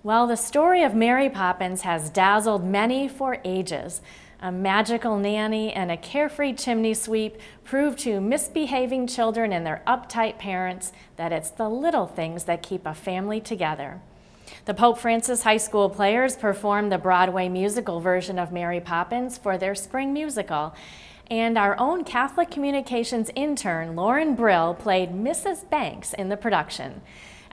Well, the story of Mary Poppins has dazzled many for ages. A magical nanny and a carefree chimney sweep prove to misbehaving children and their uptight parents that it's the little things that keep a family together. The Pope Francis High School players performed the Broadway musical version of Mary Poppins for their spring musical. And our own Catholic Communications intern, BRILL, played Mrs. Banks in the production.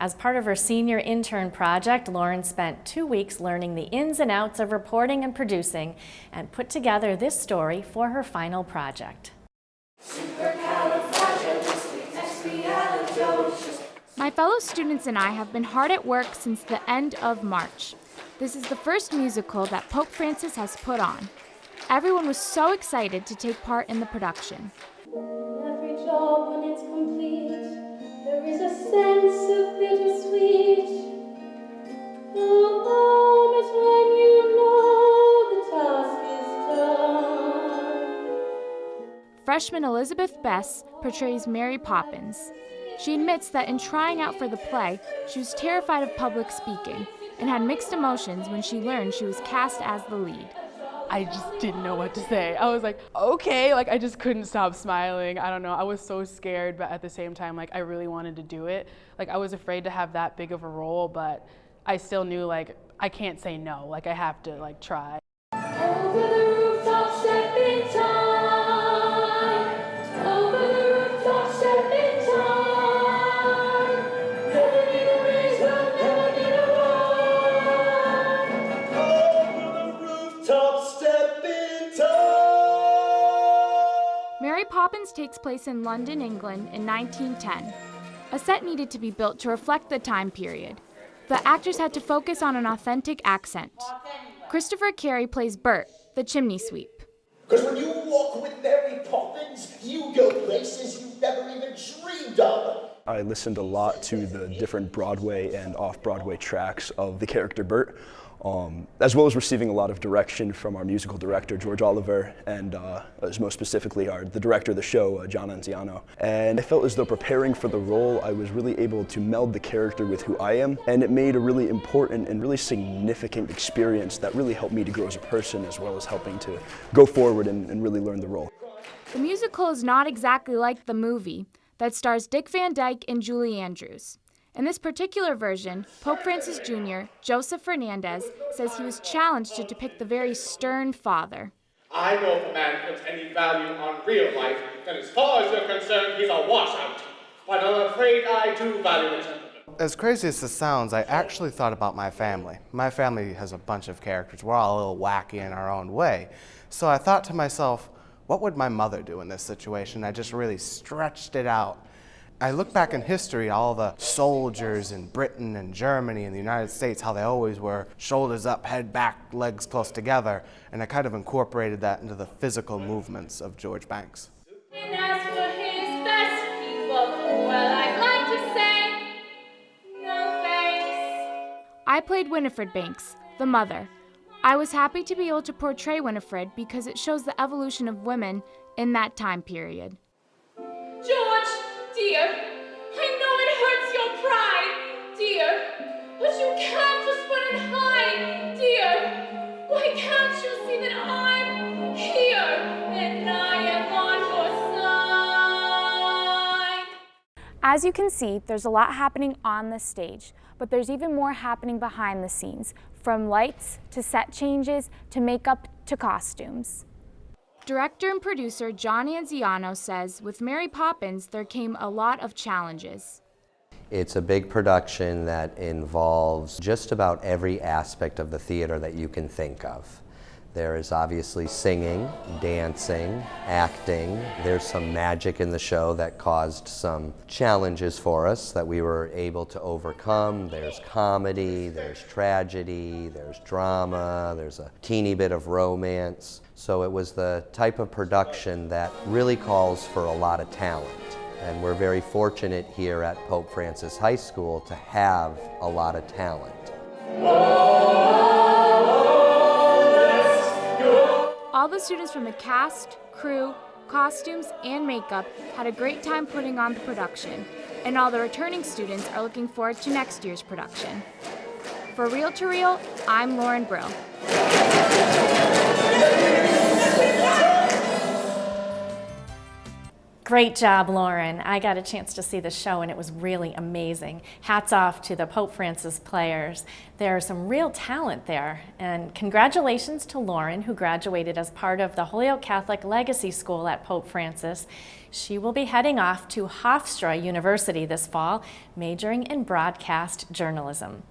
As part of her senior intern project, Lauren spent 2 weeks learning the ins and outs of reporting and producing and put together this story for her final project. My fellow students and I have been hard at work since the end of March. This is the first musical that Pope Francis has put on. Everyone was so excited to take part in the production. Every job when it's complete, there is a sense of bittersweet. The moment when you know the task is done. Freshman Elizabeth Bess portrays Mary Poppins. She admits that in trying out for the play, she was terrified of public speaking and had mixed emotions when she learned she was cast as the lead. I just didn't know what to say. I was like, okay, I just couldn't stop smiling. I don't know, I was so scared, but at the same time, I really wanted to do it. I was afraid to have that big of a role, but I still knew, I can't say no. I have to, try. Over the rooftop, step in time. Over the rooftop, step in time. Never need a raise, will never need a run. Over the rooftop, step in time. Mary Poppins takes place in London, England in 1910. A set needed to be built to reflect the time period. The actors had to focus on an authentic accent. Christopher Carey plays Bert, the chimney sweep. Because when you walk with Mary Poppins, you go places you've never even dreamed of. I listened a lot to the different Broadway and off-Broadway tracks of the character Bert, as well as receiving a lot of direction from our musical director, George Oliver, and most specifically the director of the show, John Anziano. And I felt as though preparing for the role, I was really able to meld the character with who I am, and it made a really important and really significant experience that really helped me to grow as a person, as well as helping to go forward and really learn the role. The musical is not exactly like the movie that stars Dick Van Dyke and Julie Andrews. In this particular version, Pope Francis Jr., Joseph Fernandez, says he was challenged to depict the very stern father. I know if a man puts any value on real life, then as far as you're concerned, he's a washout. But I'm afraid I do value it. As crazy as this sounds, I actually thought about my family. My family has a bunch of characters. We're all a little wacky in our own way. So I thought to myself, what would my mother do in this situation? I just really stretched it out. I look back in history, all the soldiers in Britain and Germany and the United States, how they always were shoulders up, head back, legs close together, and I kind of incorporated that into the physical movements of George Banks. And as for his best people, well, I'd like to say, no thanks. I played Winifred Banks, the mother. I was happy to be able to portray Winifred because it shows the evolution of women in that time period. George, dear, I know it hurts your pride, dear, but you can't just run and hide, dear. Why can't you see that I'm here and I am on your side? As you can see, there's a lot happening on the stage, but there's even more happening behind the scenes, from lights to set changes to makeup to costumes. Director and producer John Anziano says with Mary Poppins there came a lot of challenges. It's a big production that involves just about every aspect of the theater that you can think of. There is obviously singing, dancing, acting. There's some magic in the show that caused some challenges for us that we were able to overcome. There's comedy, there's tragedy, there's drama, there's a teeny bit of romance. So it was the type of production that really calls for a lot of talent. And we're very fortunate here at Pope Francis High School to have a lot of talent. All the students from the cast, crew, costumes, and makeup had a great time putting on the production, and all the returning students are looking forward to next year's production. For Reel to Reel, I'm Lauren Brill. Great job, Lauren. I got a chance to see the show and it was really amazing. Hats off to the Pope Francis players. There's some real talent there. And congratulations to Lauren, who graduated as part of the Holyoke Catholic Legacy School at Pope Francis. She will be heading off to Hofstra University this fall, majoring in broadcast journalism.